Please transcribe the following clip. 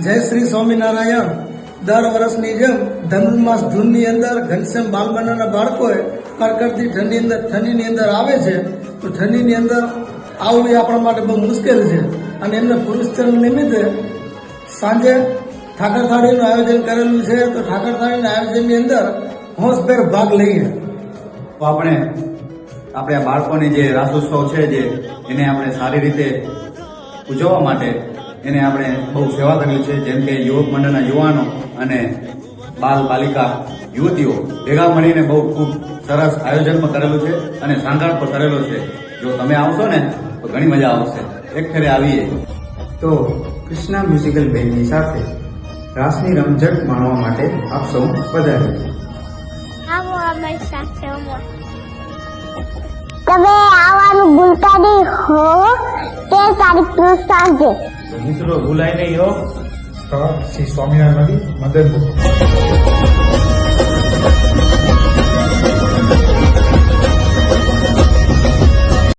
જય શ્રી સ્વામિનારાયણ. દર વર્ષની જેમ ધનુર્માસ ધૂનની અંદર ઘનશ્યામ બાલમનાના બાળકોએ કડકડતી ઠંડીની અંદર આવે છે. તો ઠંડીની અંદર આવવું એ આપણા માટે બહુ મુશ્કેલ છે અને એમને પુરુષચરણ નિમિત્તે સાંજે ઠાકર થાળીનું આયોજન કરેલું છે. તો ઠાકર થાળીના આયોજનની અંદર હોંશભેર ભાગ લઈએ. તો આપણે આ બાળકોની જે રાસોત્સવ છે એને આપણે સારી રીતે ઉજવવા માટે એને આપણે બહુ સેવા કરેલી છે. જેમ કે યુવક મંડળના યુવાનો અને બાલ બાલિકા યુવતીઓ ભેગા મળીને બહુ ખૂબ સરસ આયોજન પણ કરેલું છે અને શણગાર પણ કરેલો છે. જો તમે આવશો ને તો ઘણી મજા આવશે. એક ફેરે આવીએ. તો કૃષ્ણા મ્યુઝિકલ બેન્ડની સાથે રાસની રમઝટ માણવા માટે આપ સૌ પધાર્યા. આવો અમારી સાથે તમે આવવાનું ભૂલતા નહીં હો. 13 તારીખનું સાંજે. મિત્રો ભૂલાય નહીં હો. સ્થળ શ્રી સ્વામિનારાયણ મંદિર, મદનપુર.